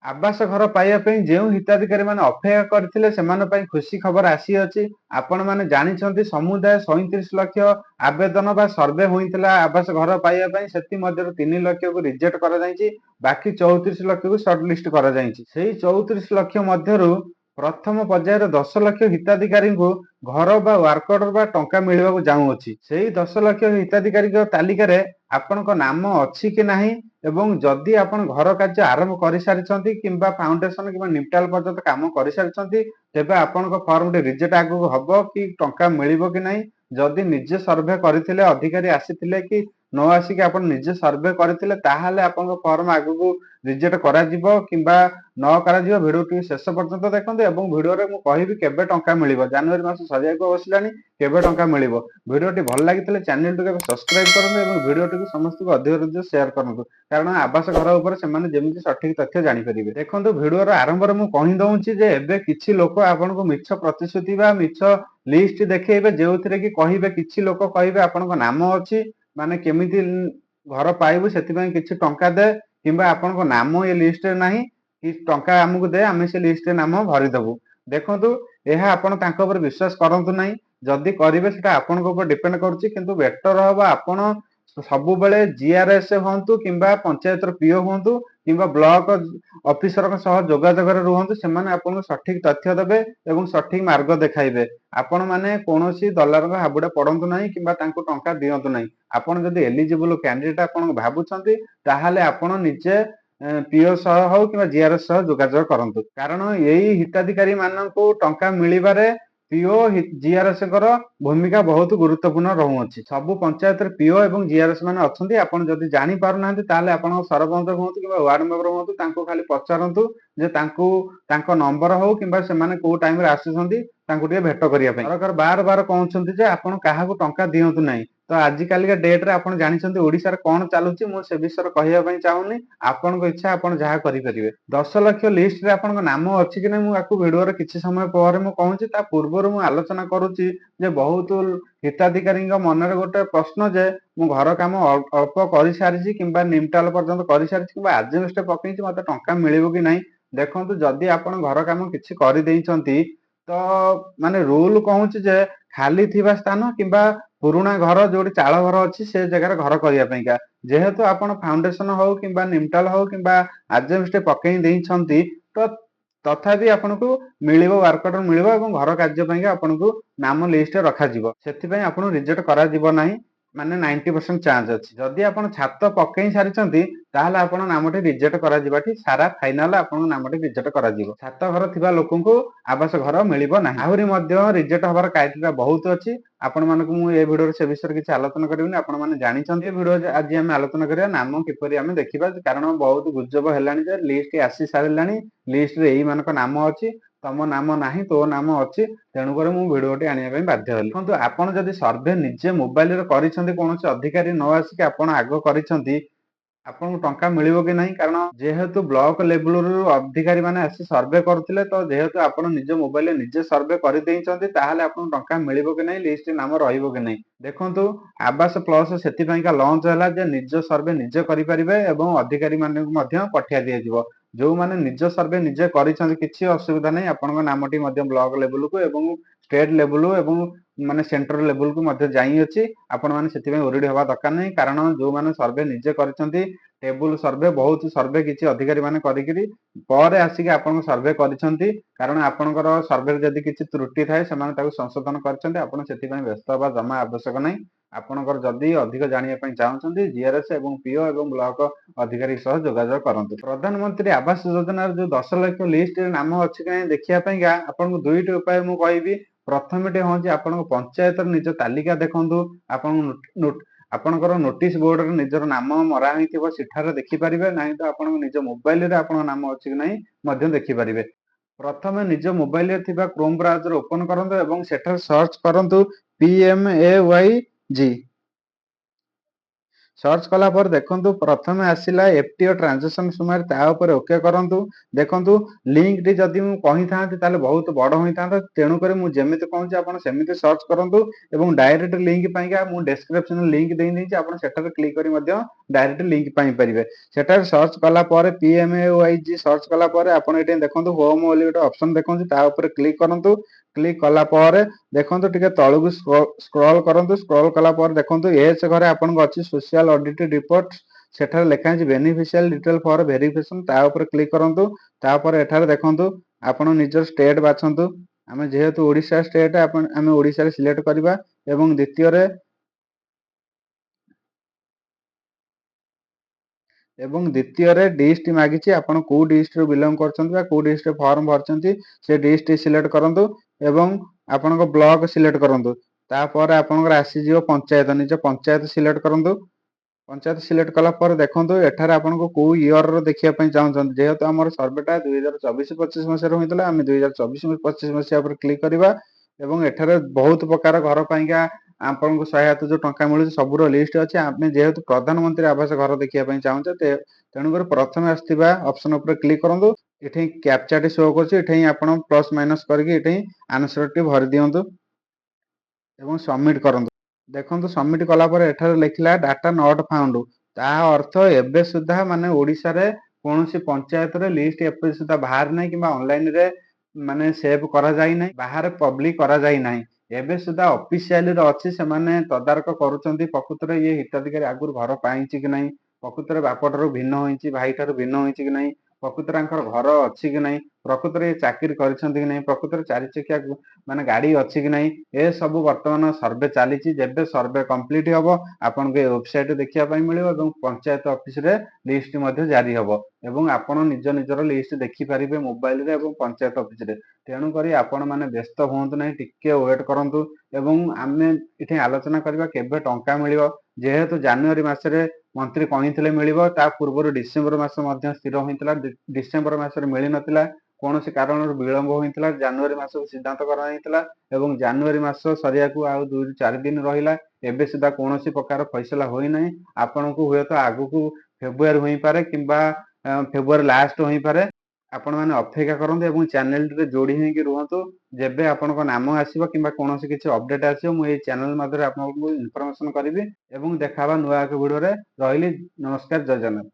ଆବାସ ଘର ପାଇବା ପାଇଁ ଯେଉଁ ହିତାଧିକାରୀମାନେ ଅପେକ୍ଷା କରିଥିଲେ ସେମାନଙ୍କ ପାଇଁ ଖୁସି ଖବର ଆସିଅଛି। ଆପଣମାନେ ଜାଣିଛନ୍ତି ସମୁଦାୟ 37 ଲକ୍ଷ ଆବେଦନ ବା ସର୍ଭେ ହୋଇଥିଲା ଆବାସ ଘର ପାଇବା ପାଇଁ। ସେଥିମଧ୍ୟରୁ 3 ଲକ୍ଷକୁ ରିଜେକ୍ଟ କରାଯାଇଛି, ବାକି 34 ଲକ୍ଷକୁ ସର୍ଟଲିଷ୍ଟ କରାଯାଇଛି। ସେଇ 34 ଲକ୍ଷ ମଧ୍ୟରୁ ପ୍ରଥମ ପର୍ଯ୍ୟାୟରେ 10 ଲକ୍ଷ ହିତାଧିକାରୀଙ୍କୁ ଘର ବା ୱାର୍କ ଅର୍ଡର ବା ଟଙ୍କା ମିଳିବାକୁ ଯାଉଅଛି। ସେଇ 10 ଲକ୍ଷ ହିତାଧିକାରୀଙ୍କ ତାଲିକାରେ ଆପଣଙ୍କ ନାମ ଅଛି କି ନାହିଁ ଏବଂ ଯଦି ଆପଣ ଘର କାର୍ଯ୍ୟ ଆରମ୍ଭ କରିସାରିଛନ୍ତି କିମ୍ବା ଫାଉଣ୍ଡେସନ କିମ୍ବା ନିପଟାଲ ପର୍ଯ୍ୟନ୍ତ କାମ କରିସାରିଛନ୍ତି, ତେବେ ଆପଣଙ୍କ ଫର୍ମଟି ରିଜେକ୍ଟ ଆଗକୁ ହବ କି ଟଙ୍କା ମିଳିବ କି ନାହିଁ। ଯଦି ନିଜେ ସର୍ଭେ କରିଥିଲେ, ଅଧିକାରୀ ଆସିଥିଲେ କି ନ ଆସିକି ଆପଣ ନିଜେ ସର୍ଭେ କରିଥିଲେ, ତାହେଲେ ଆପଣଙ୍କ ଫର୍ମ ଆଗକୁ ରିଜେକ୍ଟ କରାଯିବ କିମ୍ବା ନ କରାଯିବ। ଭିଡିଓଟି ଶେଷ ପର୍ଯ୍ୟନ୍ତ ଦେଖନ୍ତୁ ଏବଂ ଭିଡିଓରେ ମୁଁ କହିବି କେବେ ଟଙ୍କା ମିଳିବ। ଜାନୁଆରୀ ମାସ ସରିବାକୁ ବସିଲାଣି, କେବେ ଟଙ୍କା ମିଳିବ। ଭିଡିଓଟି ଭଲ ଲାଗିଥିଲେ ଚ୍ୟାନେଲଟିକୁ ଏବେ ସବସ୍କ୍ରାଇବ କରନ୍ତୁ ଏବଂ ଭିଡିଓଟିକୁ ସମସ୍ତଙ୍କୁ ଅଧିକ ସେୟାର କରନ୍ତୁ, କାରଣ ଆବାସ ଘର ଉପରେ ସେମାନେ ଯେମିତି ସଠିକ ତଥ୍ୟ ଜାଣିପାରିବେ। ଦେଖନ୍ତୁ, ଭିଡିଓର ଆରମ୍ଭରେ ମୁଁ କହିଦଉଛି ଯେ ଏବେ କିଛି ଲୋକ ଆପଣଙ୍କୁ ମିଛ ପ୍ରତିଶ୍ରୁତି ବା ମିଛ ଲିଷ୍ଟ ଦେଖେଇବେ, ଯେଉଁଥିରେ କି କହିବେ, କିଛି ଲୋକ କହିବେ ଆପଣଙ୍କ ନାମ ଅଛି, ମାନେ କେମିତି ଘର ପାଇବୁ ସେଥିପାଇଁ କିଛି ଟଙ୍କା ଦେ, କିମ୍ବା ଆପଣଙ୍କ ନାମ ଏ ଲିଷ୍ଟରେ ନାହିଁ କି ଟଙ୍କା ଆମକୁ ଦେ, ଆମେ ସେ ଲିଷ୍ଟରେ ନାମ ଭରିଦେବୁ। ଦେଖନ୍ତୁ, ଏହା ଆପଣ ତାଙ୍କ ଉପରେ ବିଶ୍ୱାସ କରନ୍ତୁ ନାହିଁ। ଯଦି କରିବେ ସେଟା ଆପଣଙ୍କ ଉପରେ ଡିପେଣ୍ଡ କରୁଛି, କିନ୍ତୁ ବେଟର ହବ ଆପଣ ସବୁବେଳେ ଜିଆରଏସ୍ ହୁଅନ୍ତୁ କିମ୍ବା ପଞ୍ଚାୟତର ପିଓ ହୁଅନ୍ତୁ କିମ୍ବା ବ୍ଲକ ଅଫିସରଙ୍କ ସହ ଯୋଗାଯୋଗରେ ରୁହନ୍ତୁ। ସେମାନେ ଆପଣଙ୍କୁ ସଠିକ ତଥ୍ୟ ଦେବେ ଏବଂ ସଠିକ ମାର୍ଗ ଦେଖାଇବେ। ଆପଣ ମାନେ କୌଣସି ଦଲାଲଙ୍କ ହାବୁଡେ ପଡନ୍ତୁ ନାହିଁ କିମ୍ବା ତାଙ୍କୁ ଟଙ୍କା ଦିଅନ୍ତୁ ନାହିଁ। ଆପଣ ଯଦି ଏଲିଜିବୁଲ କ୍ୟାଣ୍ଡିଡେଟ ଆପଣ ଭାବୁଛନ୍ତି, ତାହେଲେ ଆପଣ ନିଜେ ପିଓ ସହ ହଉ କିମ୍ବା ଜିଆରଏସ୍ ସହ ଯୋଗାଯୋଗ କରନ୍ତୁ, କାରଣ ଏଇ ହିତାଧିକାରୀ ମାନଙ୍କୁ ଟଙ୍କା ମିଳିବାରେ ପିଓ ଜିଆରଏସ୍ ଙ୍କର ଭୂମିକା ବହୁତ ଗୁରୁତ୍ୱପୂର୍ଣ୍ଣ ରହୁଅଛି। ସବୁ ପଞ୍ଚାୟତରେ ପିଓ ଏବଂ ଜିଆରଏସ୍ ମାନେ ଅଛନ୍ତି। ଆପଣ ଯଦି ଜାଣି ପାରୁନାହାନ୍ତି, ତାହେଲେ ଆପଣଙ୍କ ସରପଞ୍ଚ ହୁଅନ୍ତୁ କିମ୍ବା ୱାର୍ଡ ମେମ୍ବର ହୁଅନ୍ତୁ, ତାଙ୍କୁ ଖାଲି ପଚାରନ୍ତୁ ଯେ ତାଙ୍କୁ ତାଙ୍କ ନମ୍ବର ହଉ କିମ୍ବା ସେମାନେ କୋଉ ଟାଇମରେ ଆସୁଛନ୍ତି ତାଙ୍କୁ ଟିକେ ଭେଟ କରିବା ପାଇଁ। ସରକାର ବାର କହୁଛନ୍ତି ଯେ ଆପଣ କାହାକୁ ଟଙ୍କା ଦିଅନ୍ତୁ ନାହିଁ। ତ ଆଜିକାଲିକା ଡେଟରେ ଆପଣ ଜାଣିଛନ୍ତି ଓଡିଶାରେ କଣ ଚାଲୁଛି, ମୁଁ ସେ ବିଷୟରେ କହିବା ପାଇଁ ଚାହୁଁନି। ଆପଣଙ୍କ ଇଚ୍ଛା, ଆପଣ ଯାହା କରିପାରିବେ। 10 ଲକ୍ଷ ଲିଷ୍ଟରେ ଆପଣଙ୍କ ନାମ ଅଛି କି ନାହିଁ ମୁଁ ଆକୁ ଭିଡିଓରେ କିଛି ସମୟ ପରେ ମୁଁ କହୁଛି। ତା ପୂର୍ବରୁ ମୁଁ ଆଲୋଚନା କରୁଛି ଯେ ବହୁତ ହିତାଧିକାରୀଙ୍କ ମନରେ ଗୋଟେ ପ୍ରଶ୍ନ ଯେ ମୁଁ ଘର କାମ ଅଳ୍ପ କରିସାରିଛି କିମ୍ବା ନିମଟାଲ ପର୍ଯ୍ୟନ୍ତ କରିସାରିଛି କିମ୍ବା ଆଜବେଷ୍ଟ ପକେଇଛି, ମତେ ଟଙ୍କା ମିଳିବ କି ନାହିଁ। ଦେଖନ୍ତୁ, ଯଦି ଆପଣ ଘର କାମ କିଛି କରିଦେଇଛନ୍ତି, ତ ମାନେ ରୁଲ କହୁଛି ଯେ ଖାଲି ଥିବା ସ୍ଥାନ କିମ୍ବା ପୁରୁଣା ଘର ଯୋଉଠି ଚାଳ ଘର ଅଛି ସେ ଜାଗାରେ ଘର କରିବା ପାଇଁକା। ଯେହେତୁ ଆପଣ ଫାଉଣ୍ଡେସନ ହଉ କିମ୍ବା ନିମଟାଲ ହଉ କିମ୍ବା ଆଜବେଷ୍ଟ ପକେଇ ଦେଇଛନ୍ତି, ତ ତଥାପି ଆପଣଙ୍କୁ ମିଳିବ, ୱାର୍କ ଅର୍ଡର ମିଳିବ ଏବଂ ଘର କାର୍ଯ୍ୟ ପାଇଁକା ଆପଣଙ୍କୁ ନାମ ଲିଷ୍ଟରେ ରଖାଯିବ। ସେଥିପାଇଁ ଆପଣଙ୍କୁ ରିଜେକ୍ଟ କରାଯିବ ନାହିଁ, ମାନେ 90% ଚାନ୍ସ ଅଛି। ଯଦି ଆପଣ ଛାତ ପକେଇ ସାରିଛନ୍ତି, ତାହେଲେ ଆପଣ ନାମଟି ରିଜେକ୍ଟ କରାଯିବାଟି ସାରା ଫାଇନାଲ ଆପଣଙ୍କ ନାମଟି ରିଜେକ୍ଟ କରାଯିବ। ଛାତ ଘର ଥିବା ଲୋକଙ୍କୁ ଆବାସ ଘର ମିଳିବ ନାହିଁ। ଆହୁରି ମଧ୍ୟ ରିଜେକ୍ଟ ହବାର କ୍ରାଇଟେରିଆ ବହୁତ ଅଛି। ଆପଣମାନଙ୍କୁ ମୁଁ ଏ ଭିଡିଓରେ ସେ ବିଷୟରେ କିଛି ଆଲୋଚନା କରିବିନି, ଆପଣମାନେ ଜାଣିଛନ୍ତି। ଏ ଭିଡିଓ ଆଜି ଆମେ ଆଲୋଚନା କରିବା ନାମ କିପରି ଆମେ ଦେଖିବା, କାରଣ ବହୁତ ଗୁଜବ ହେଲାଣି ଯେ ଲିଷ୍ଟ ଆସି ସାରିଲାଣି, ଲିଷ୍ଟରେ ଏଇ ମାନଙ୍କ ନାମ ଅଛି, ତମ ନାମ ନାହିଁ, ତୋ ନାମ ଅଛି। ତେଣୁକରି ମୁଁ ଭିଡିଓଟି ଆଣିବା ପାଇଁ ବାଧ୍ୟ ହେଲି। ଦେଖନ୍ତୁ, ଆପଣ ଯଦି ସର୍ଭେ ନିଜେ ମୋବାଇଲରେ କରିଛନ୍ତି, କୌଣସି ଅଧିକାରୀ ନ ଆସିକି ଆପଣ ଆଗ କରିଛନ୍ତି, ଆପଣଙ୍କୁ ଟଙ୍କା ମିଳିବ କି ନାହିଁ। କାରଣ ଯେହେତୁ ବ୍ଲକ ଲେବୁଲରୁ ଅଧିକାରୀ ମାନେ ଆସି ସର୍ଭେ କରୁଥିଲେ, ତ ଯେହେତୁ ଆପଣ ନିଜ ମୋବାଇଲରେ ନିଜେ ସର୍ଭେ କରିଦେଇଛନ୍ତି, ତାହେଲେ ଆପଣଙ୍କୁ ଟଙ୍କା ମିଳିବ କି ନାହିଁ, ଲିଷ୍ଟରେ ନାମ ରହିବ କି ନାହିଁ। ଦେଖନ୍ତୁ, ଆବାସ ପ୍ଲସ ସେଥିପାଇଁକା ଲଞ୍ଚ ହେଲା ଯେ ନିଜ ସର୍ଭେ ନିଜେ କରିପାରିବେ ଏବଂ ଅଧିକାରୀ ମାନଙ୍କୁ ମଧ୍ୟ ପଠେଇ ଦିଆଯିବ। ଯୋଉମାନେ ନିଜ ସର୍ଭେ ନିଜେ କରିଛନ୍ତି, କିଛି ଅସୁବିଧା ନାହିଁ, ଆପଣଙ୍କ ନାମଟି ମଧ୍ୟ ବ୍ଲକ ଲେବୁଲକୁ ଏବଂ ଷ୍ଟେଟ ଲେବୁଲ ଏବଂ ମାନେ ସେଣ୍ଟ୍ରାଲ ଲେବୁଲକୁ ମଧ୍ୟ ଯାଇଅଛି। ଆପଣ ମାନେ ସେଥିପାଇଁ ଓରିଡି ହବା ଦରକାର ନାହିଁ, କାରଣ ଯୋଉମାନେ ସର୍ଭେ ନିଜେ କରିଛନ୍ତି, ଟେବୁଲ ସର୍ଭେ ବହୁତ ସର୍ଭେ କିଛି ଅଧିକାରୀ ମାନେ କରିକିରି ପରେ ଆସିକି ଆପଣଙ୍କ ସର୍ଭେ କରିଛନ୍ତି, କାରଣ ଆପଣଙ୍କର ସର୍ଭେରେ ଯଦି କିଛି ତ୍ରୁଟି ଥାଏ ସେମାନେ ତାକୁ ସଂଶୋଧନ କରିଛନ୍ତି। ଆପଣ ସେଥିପାଇଁ ବ୍ୟସ୍ତ ହେବା ଜମା ଆବଶ୍ୟକ ନାହିଁ। ଆପଣଙ୍କର ଯଦି ଅଧିକ ଜାଣିବା ପାଇଁ ଚାହୁଁଛନ୍ତି, ଜିଆରଏସ୍ ଏବଂ ପିଓ ଏବଂ ବ୍ଲକ ଅଧିକାରୀ ସହ ଯୋଗାଯୋଗ କରନ୍ତୁ। ପ୍ରଧାନମନ୍ତ୍ରୀ ଆବାସ ଯୋଜନାର ଯୋଉ 10 ଲକ୍ଷ ଲିଷ୍ଟରେ ନାମ ଅଛି କି ନାହିଁ ଦେଖିବା ପାଇଁକା ଆପଣଙ୍କୁ ଦୁଇଟି ଉପାୟ ମୁଁ କହିବି। ପ୍ରଥମଟି ହେଉଛି ଆପଣଙ୍କ ପଞ୍ଚାୟତର ନିଜ ତାଲିକା ଦେଖନ୍ତୁ। ଆପଣଙ୍କର ନୋଟିସ ବୋର୍ଡରେ ନିଜର ନାମ ମରା ହେଇଥିବ, ସେଠାରେ ଦେଖିପାରିବେ। ନାହିଁ ତ ଆପଣଙ୍କ ନିଜ ମୋବାଇଲରେ ଆପଣଙ୍କ ନାମ ଅଛି କି ନାହିଁ ମଧ୍ୟ ଦେଖିପାରିବେ। ପ୍ରଥମେ ନିଜ ମୋବାଇଲରେ ଥିବା କ୍ରୋମ ବ୍ରାଉଜର ଓପନ କରନ୍ତୁ ଏବଂ ସେଠାରେ ସର୍ଚ୍ଚ କରନ୍ତୁ PMAYG। ସର୍ଚ୍ଚ କଲା ପରେ ଦେଖନ୍ତୁ ପ୍ରଥମେ ଆସିଲା FTO ଟ୍ରାଞ୍ଜାକ୍ସନ୍ ସୁମାରି ତା ଉପରେ ଓକେ କରନ୍ତୁ। ଦେଖନ୍ତୁ ଲିଙ୍କଟି ଯଦି ମୁଁ କହିଥାନ୍ତି ତାହେଲେ ବହୁତ ବଡ଼ ହୋଇଥାନ୍ତା। ତେଣୁକରି ମୁଁ ଯେମିତି କହୁଛି ଆପଣ ସେମିତି ସର୍ଚ୍ଚ କରନ୍ତୁ ଏବଂ ଡାଇରେକ୍ଟ ଲିଙ୍କ ପାଇଁକା ମୁଁ ଡେସ୍କ୍ରିପସନରେ ଲିଙ୍କ ଦେଇଦେଇଛି ଆପଣ ସେଠାରେ କ୍ଲିକ୍ କରି ମଧ୍ୟ ଡାଇରେକ୍ଟ ଲିଙ୍କ ପାଇପାରିବେ। ସେଠାରେ ସର୍ଚ୍ଚ କଲା ପରେ PMAYG ସର୍ଚ୍ଚ କଲା ପରେ ଆପଣ ଏଠି ଦେଖନ୍ତୁ ହୋମ୍ ବୋଲି ଗୋଟେ ଅପସନ୍ ଦେଖଉଛି ତା ଉପରେ କ୍ଲିକ୍ କରନ୍ତୁ। କ୍ଲିକ୍ କଲା ପରେ ଦେଖନ୍ତୁ ଟିକେ ତଳକୁ ସ୍କ୍ରଲ୍ କରନ୍ତୁ। ସ୍କ୍ରଲ୍ କଲା ପରେ ଦେଖନ୍ତୁ ଏଜ୍ ଘରେ ଆପଣଙ୍କ ଅଛି ସୋସିଆଲ ଅଡିଟ୍ ରିପୋର୍ଟ ସେଠାରେ ଲେଖା ହେଇଛି ବେନିଫିସିଆଲ ଡିଟେଲ ଫର ଭେରିଫିକେସନ ତା ଉପରେ କ୍ଲିକ୍ କରନ୍ତୁ। ତାପରେ ଏଠାରେ ଦେଖନ୍ତୁ ଆପଣ ନିଜର ଷ୍ଟେଟ୍ ବାଛନ୍ତୁ। ଆମେ ଯେହେତୁ ଓଡ଼ିଶା ଷ୍ଟେଟ୍ ଆମେ ଓଡ଼ିଶାରେ ସିଲେକ୍ଟ କରିବା ଏବଂ ଦ୍ୱିତୀୟରେ ଡିଷ୍ଟ୍ରିକ୍ଟ ମାଗିଛି ଆପଣ କୋଉ ଡିଷ୍ଟ୍ରିକ୍ଟରୁ ବିଲଙ୍ଗ କରୁଛନ୍ତି ବା କୋଉ ଡିଷ୍ଟ୍ରିକ୍ଟ ଫର୍ମ ଭରିଛନ୍ତି ସେ ଡିଷ୍ଟ୍ରିକ୍ଟ ସିଲେକ୍ଟ କରନ୍ତୁ ଏବଂ ଆପଣଙ୍କ ବ୍ଲକ ସିଲେକ୍ଟ କରନ୍ତୁ। ତାପରେ ଆପଣଙ୍କର ଆସିଯିବ ପଞ୍ଚାୟତ ନିଜ ପଞ୍ଚାୟତ ସିଲେକ୍ଟ କରନ୍ତୁ। ପଞ୍ଚାୟତ ସିଲେକ୍ଟ କଲା ପରେ ଦେଖନ୍ତୁ ଏଠାରେ ଆପଣଙ୍କୁ କୋଉ ଇୟରର ଦେଖିବା ପାଇଁ ଚାହୁଁଛନ୍ତି। ଯେହେତୁ ଆମର ସର୍ଭେଟା 2024-25 ମସିହାରେ ହୋଇଥିଲା ଆମେ 2024-25 ମସିହା ଉପରେ କ୍ଲିକ୍ କରିବା ଏବଂ ଏଠାରେ ବହୁତ ପ୍ରକାର ଘର ପାଇଁକା ଆପଣଙ୍କୁ ସହାୟତା ଯୋଉ ଟଙ୍କା ମିଳୁଛି ସବୁର ଲିଷ୍ଟ ଅଛି। ଆମେ ଯେହେତୁ ପ୍ରଧାନମନ୍ତ୍ରୀ ଆବାସ ଘର ଦେଖିବା ପାଇଁ ଚାହୁଁଛେ ତେଣୁକରି ପ୍ରଥମେ ଆସିଥିବା ଅପସନ ଉପରେ କ୍ଲିକ୍ କରନ୍ତୁ। ଏଠି କ୍ୟାପଚାଟି ଶୋ କରୁଛି ଏଠି ଆପଣ ପ୍ଲସ୍ ମାଇନସ୍ କରିକି ଏଠି ଆନ୍ସରଟି ଭରି ଦିଅନ୍ତୁ ଏବଂ ସବମିଟ୍ କରନ୍ତୁ। ଦେଖନ୍ତୁ ସବମିଟ୍ କଲା ପରେ ଏଠାରେ ଲେଖିଲା ଡାଟା ନଟ୍ ଫାଉଣ୍ଡ ତାହା ଅର୍ଥ ଏବେ ସୁଦ୍ଧା ମାନେ ଓଡ଼ିଶାରେ କୌଣସି ପଞ୍ଚାୟତରେ ଲିଷ୍ଟ ଏବେ ସୁଦ୍ଧା ବାହାରି ନାହିଁ କିମ୍ବା ଅନଲାଇନରେ ମାନେ ସେଭ୍ କରାଯାଇନାହିଁ ବାହାରେ ପବ୍ଲିକ କରାଯାଇନାହିଁ। ଏବେ ସୁଦ୍ଧା ଅଫିସିଆଲିରେ ଅଛି ସେମାନେ ତଦାରଖ କରୁଛନ୍ତି ପ୍ରକୃତରେ ଇଏ ହିତାଧିକାରୀ ଆଗରୁ ଘର ପାଇଛି କି ନାହିଁ, ପ୍ରକୃତରେ ବାପଠାରୁ ଭିନ୍ନ ହୋଇଛି ଭାଇଠାରୁ ଭିନ୍ନ ହୋଇଛି କି ନାହିଁ, ପ୍ରକୃତରେ ତାଙ୍କର ଘର ଅଛି କି ନାହିଁ, ପ୍ରକୃତରେ ଚାକିରି କରିଛନ୍ତି କି ନାହିଁ, ପ୍ରକୃତରେ 4 ଚକିଆ ମାନେ ଗାଡ଼ି ଅଛି କି ନାହିଁ ଏସବୁ ବର୍ତ୍ତମାନ ସର୍ଭେ ଚାଲିଛି। ଯେବେ ସର୍ଭେ କମ୍ପ୍ଲିଟ୍ ହେବ ଆପଣଙ୍କୁ ଏ ୱେବସାଇଟ୍ ଦେଖିବା ପାଇଁ ମିଳିବ ଏବଂ ପଞ୍ଚାୟତ ଅଫିସରେ ଲିଷ୍ଟ ମଧ୍ୟ ଜାରି ହେବ ଏବଂ ଆପଣ ନିଜର ଲିଷ୍ଟ ଦେଖିପାରିବେ ମୋବାଇଲରେ ଏବଂ ପଞ୍ଚାୟତ ଅଫିସରେ। ତେଣୁକରି ଆପଣମାନେ ବ୍ୟସ୍ତ ହୁଅନ୍ତୁ ନାହିଁ ଟିକେ ୱେଟ୍ କରନ୍ତୁ ଏବଂ ଆମେ ଏଠି ଆଲୋଚନା କରିବା କେବେ ଟଙ୍କା ମିଳିବ। ଯେହେତୁ ଜାନୁଆରୀ ମାସରେ ମନ୍ତ୍ରୀ କହିଥିଲେ ମିଳିବ ତା ପୂର୍ବରୁ ଡିସେମ୍ବର ମାସ ମଧ୍ୟ ସ୍ଥିର ହୋଇଥିଲା। ଡିସେମ୍ବର ମାସରେ ମିଳିନଥିଲା କୌଣସି କାରଣରୁ ବିଳମ୍ବ ହୋଇଥିଲା। ଜାନୁଆରୀ ମାସକୁ ସିଦ୍ଧାନ୍ତ କରାଯାଇଥିଲା ଏବଂ ଜାନୁଆରୀ ମାସ ସରିବାକୁ ଆଉ 2-4 ଦିନ ରହିଲା। ଏବେ ସୁଦ୍ଧା କୌଣସି ପ୍ରକାର ଫଇସଲା ହୋଇନାହିଁ। ଆପଣଙ୍କୁ ହୁଏତ ଆଗକୁ ଫେବୃଆରୀ ହୋଇପାରେ କିମ୍ବା ଫେବୃଆରୀ ଲାଷ୍ଟ ହୋଇପାରେ। ଆପଣମାନେ ଅପେକ୍ଷା କରନ୍ତୁ ଏବଂ ଚ୍ୟାନେଲଟିରେ ଯୋଡ଼ି ହୋଇକି ରୁହନ୍ତୁ। ଯେବେ ଆପଣଙ୍କ ନାମ ଆସିବ କିମ୍ବା କୌଣସି କିଛି ଅପଡେଟ୍ ଆସିବ ମୁଁ ଏଇ ଚ୍ୟାନେଲ ମାଧ୍ୟମରେ ଆପଣଙ୍କୁ ଇନଫର୍ମେସନ କରିବି ଏବଂ ଦେଖା ହେବା ନୂଆ ଏକ ଭିଡ଼ିଓରେ। ରହିଲି, ନମସ୍କାର, ଜୟ ଜଗନ୍ନାଥ।